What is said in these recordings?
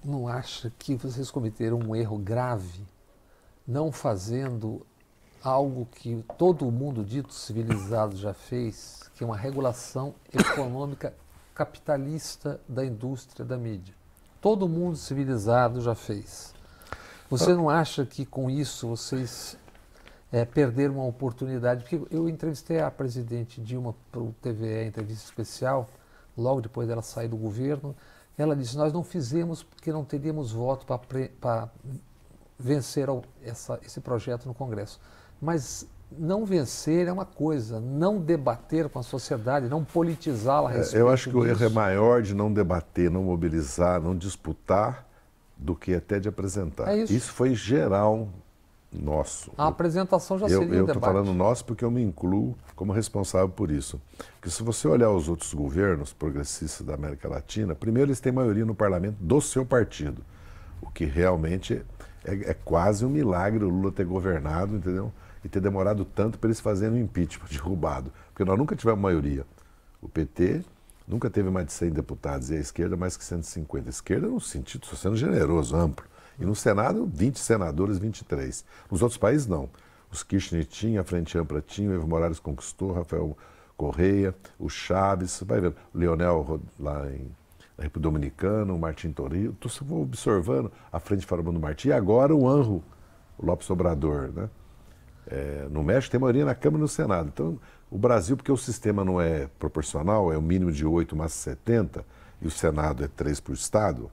não acha que vocês cometeram um erro grave não fazendo algo que todo mundo dito civilizado já fez, que é uma regulação econômica capitalista da indústria da mídia? Todo mundo civilizado já fez. Você não acha que com isso vocês perderam uma oportunidade? Porque eu entrevistei a presidente Dilma para o TVE, entrevista especial, logo depois dela sair do governo. Ela disse: nós não fizemos porque não teríamos voto para vencer esse projeto no Congresso. Mas não vencer é uma coisa, não debater com a sociedade, não politizá-la a respeito Eu acho que o erro é disso. maior de não debater, não mobilizar, não disputar, do que até de apresentar. É isso. Isso foi geral nosso. A apresentação já seria um Eu debate. estou falando nosso porque eu me incluo como responsável por isso. Porque se você olhar os outros governos progressistas da América Latina, primeiro eles têm maioria no parlamento do seu partido, o que realmente é quase um milagre o Lula ter governado, entendeu? E ter demorado tanto para eles fazerem o impeachment, derrubado. Porque nós nunca tivemos maioria. O PT nunca teve mais de 100 deputados e a esquerda mais que 150. A esquerda no sentido, estou sendo generoso, amplo. E no Senado, 20 senadores, 23. Nos outros países, não. Os Kirchner tinha, a Frente Ampla tinha, o Evo Morales conquistou, Rafael Correia, o Chaves, vai ver, o Leonel lá na República Dominicana, o Martim Torrio, eu vou observando a Frente Farabundo Martí, e agora o ANRO, o Lopes Obrador, né? No México tem maioria na Câmara e no Senado. Então, o Brasil, porque o sistema não é proporcional, é o mínimo de 8, máximo 70, e o Senado é 3 por Estado,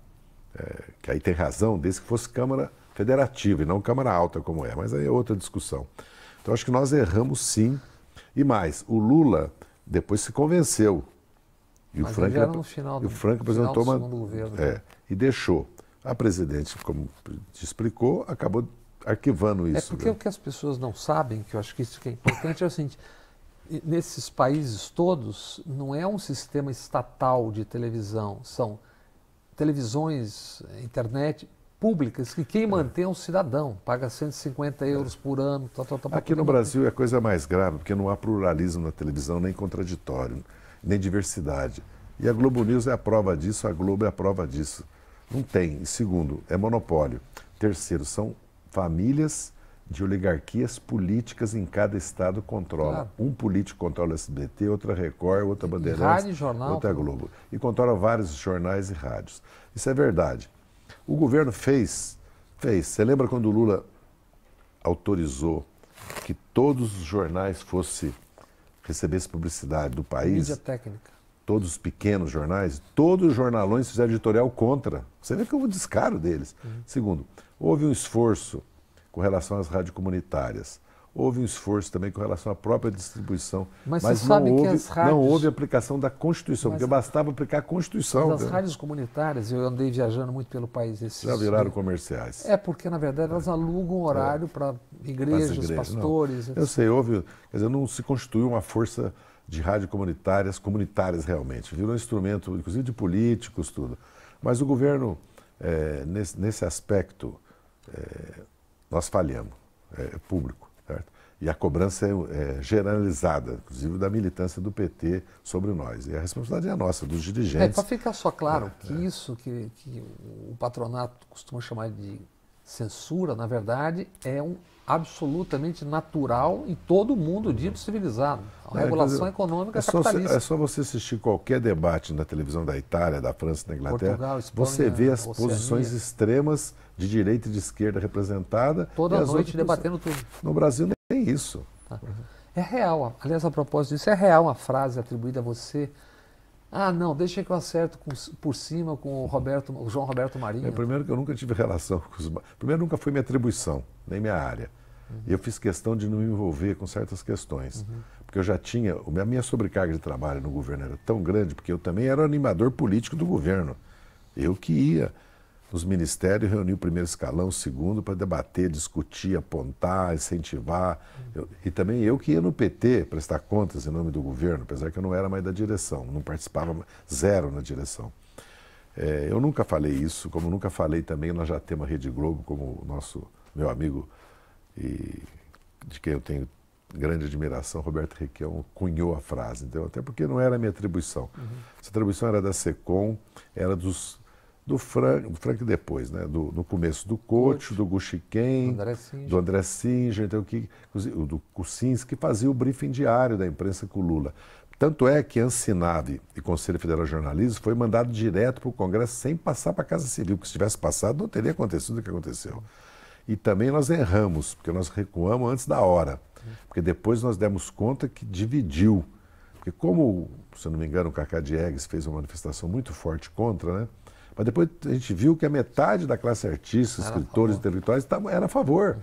que aí tem razão, desde que fosse Câmara Federativa e não Câmara Alta como é, mas aí é outra discussão. Então, acho que nós erramos sim, e mais, o Lula depois se convenceu. E Mas o Franco, já era no final o Franco apresentou do segundo governo. e deixou. A presidente, como te explicou, acabou arquivando isso. É porque o que as pessoas não sabem, que eu acho que isso que é importante, é o seguinte: nesses países todos, não é um sistema estatal de televisão, são televisões, internet públicas, que quem mantém é um cidadão, paga 150 euros por ano. Aqui no Brasil é coisa mais grave, porque não há pluralismo na televisão, nem contraditório, nem diversidade. E a Globo News é a prova disso, a Globo é a prova disso. Não tem. E segundo, é monopólio. Terceiro, são famílias de oligarquias políticas em cada estado controla. Claro. Um político controla a SBT, outra Record, outra Bandeirantes, Rádio, jornal, outra Globo. E controla vários jornais e rádios. Isso é verdade. O governo fez. Você lembra quando o Lula autorizou que todos os jornais recebessem publicidade do país? Mídia técnica. Todos os pequenos jornais, todos os jornalões fizeram editorial contra. Você vê que é um descaro deles. Segundo, houve um esforço com relação às rádios comunitárias. Houve um esforço também com relação à própria distribuição. Mas você não sabe houve, que as rádios... não houve aplicação da Constituição, porque bastava aplicar a Constituição. Mas as rádios comunitárias, eu andei viajando muito pelo país esses já viraram comerciais. É porque, na verdade, elas alugam horário para igrejas, pastores. Não. Eu sei, quer dizer, não se constituiu uma força de rádio comunitárias realmente. Virou um instrumento, inclusive de políticos, tudo. Mas o governo, nesse aspecto, nós falhamos, público, certo? E a cobrança é generalizada, inclusive da militância do PT sobre nós. E a responsabilidade é nossa, dos dirigentes. Para ficar só claro que isso que o patronato costuma chamar de censura, na verdade, é absolutamente natural em todo mundo dito civilizado. A regulação econômica capitalista. É só você assistir qualquer debate na televisão da Itália, da França, da Inglaterra, Portugal, Espanha, você vê as Oceania. posições extremas de direita e de esquerda representada. Toda noite debatendo tudo. No Brasil não tem isso. É real. Aliás, a propósito disso, é real uma frase atribuída a você. Ah, não, deixa que eu acerto por cima com o João Roberto Marinho. Primeiro que eu nunca tive relação com os... Primeiro, nunca foi minha atribuição, nem minha área. E eu fiz questão de não me envolver com certas questões. Porque eu já tinha... A minha sobrecarga de trabalho no governo era tão grande, porque eu também era o animador político do governo. Eu que ia nos ministérios reunir o primeiro escalão, o segundo, para debater, discutir, apontar, incentivar. E também eu que ia no PT prestar contas em nome do governo, apesar que eu não era mais da direção, não participava zero na direção. Eu nunca falei isso, como nunca falei também, nós já temos a Rede Globo, como o meu amigo e de quem eu tenho grande admiração, Roberto Requião, cunhou a frase, entendeu? Até porque não era a minha atribuição. Essa atribuição era da SECOM, era dos do Frank depois, né? No começo do Couto, do Guxiquem, do André Singer, então, do Kuczynski, que fazia o briefing diário da imprensa com o Lula. Tanto é que a Ansinave e Conselho Federal de Jornalismo foi mandado direto para o Congresso sem passar para a Casa Civil, porque se tivesse passado não teria acontecido o que aconteceu. E também nós erramos, porque nós recuamos antes da hora, porque depois nós demos conta que dividiu. Porque como, se eu não me engano, o Cacá Diegues fez uma manifestação muito forte contra, né? Mas depois a gente viu que a metade da classe artística, escritores, intelectuais, era a favor.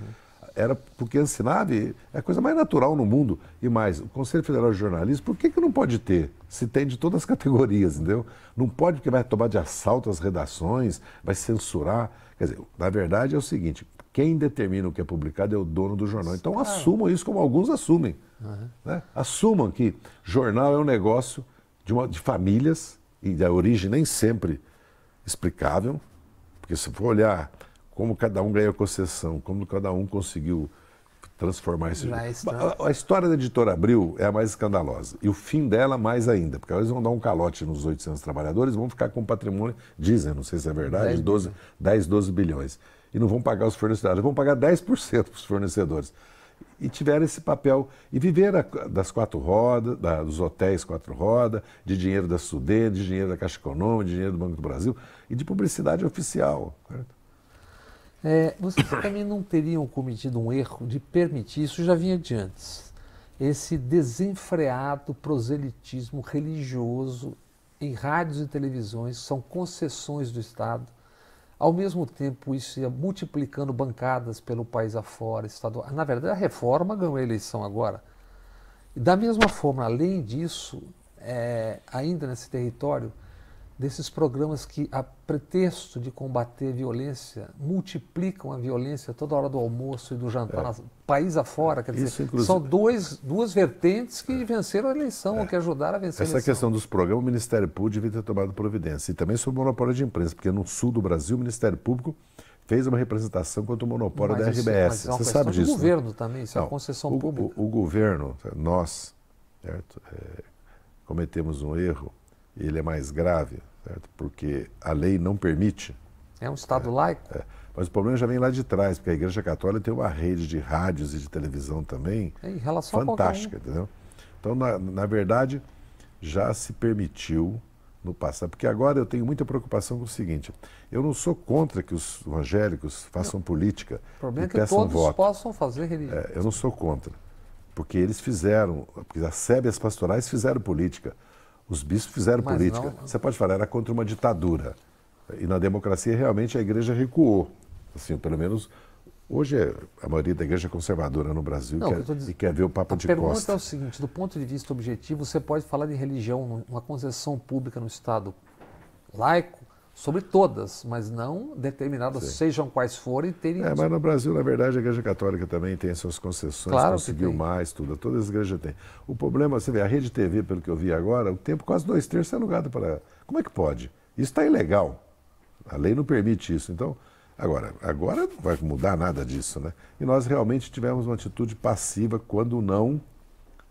Era porque a Ansinave é a coisa mais natural no mundo. E mais, o Conselho Federal de Jornalismo, por que não pode ter? Se tem de todas as categorias, entendeu? Não pode porque vai tomar de assalto as redações, vai censurar. Quer dizer, na verdade é o seguinte, quem determina o que é publicado é o dono do jornal. Então assumam isso como alguns assumem. Né? Assumam que jornal é um negócio de famílias e da origem nem sempre explicável, porque se for olhar como cada um ganhou concessão, como cada um conseguiu transformar isso. A história da Editora Abril é a mais escandalosa. E o fim dela mais ainda, porque eles vão dar um calote nos 800 trabalhadores, vão ficar com um patrimônio, dizem, não sei se é verdade, 10, 12 bilhões. E não vão pagar os fornecedores, vão pagar 10% para os fornecedores. E tiveram esse papel, e viveram das 4 rodas, dos hotéis 4 rodas, de dinheiro da Sudene, de dinheiro da Caixa Econômica, de dinheiro do Banco do Brasil, e de publicidade oficial. Certo? Vocês também não teriam cometido um erro de permitir, isso já vinha de antes, esse desenfreado proselitismo religioso em rádios e televisões, são concessões do Estado. Ao mesmo tempo, isso ia multiplicando bancadas pelo país afora, estadual. Na verdade, a reforma ganhou a eleição agora. E da mesma forma, além disso, ainda nesse território, desses programas que, a pretexto de combater a violência, multiplicam a violência toda hora do almoço e do jantar, país afora. Quer dizer, são duas vertentes que venceram a eleição, ou que ajudaram a vencer a eleição. Essa questão dos programas, o Ministério Público devia ter tomado providência. E também sobre o monopólio de imprensa, porque no sul do Brasil, o Ministério Público fez uma representação contra o monopólio da RBS. Você sabe disso? O governo também, isso é uma concessão pública. O governo, nós, certo? Cometemos um erro, e ele é mais grave, certo? Porque a lei não permite. É um Estado laico? Mas o problema já vem lá de trás, porque a Igreja Católica tem uma rede de rádios e de televisão também em relação fantástica, entendeu? Então, na verdade, já se permitiu no passado, porque agora eu tenho muita preocupação com o seguinte, eu não sou contra que os evangélicos façam política e peçam voto. Todos possam fazer religião. Eu não sou contra, porque eles fizeram, porque as sébias pastorais fizeram política, os bispos fizeram política. Você pode falar, era contra uma ditadura. E na democracia, realmente, a igreja recuou. Assim, pelo menos, hoje a maioria da igreja é conservadora no Brasil e quer ver o Papa de Costa. A pergunta é o seguinte, do ponto de vista objetivo, você pode falar de religião, uma concessão pública no Estado laico, sobre todas, mas não determinadas, sejam quais forem, terem... Mas no Brasil, na verdade, a Igreja Católica também tem suas concessões, conseguiu mais, tudo, todas as igrejas têm. O problema, você vê, a Rede TV, pelo que eu vi agora, o tempo quase 2/3 é alugado para... Como é que pode? Isso está ilegal. A lei não permite isso. Então, agora não vai mudar nada disso, né? E nós realmente tivemos uma atitude passiva, quando não,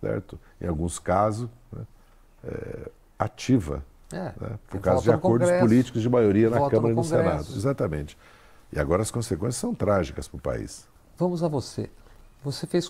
certo? Em alguns casos, né? Ativa. Né? Por causa de acordos políticos de maioria na Câmara e no Senado. Exatamente. E agora as consequências são trágicas para o país. Vamos a você. Você fez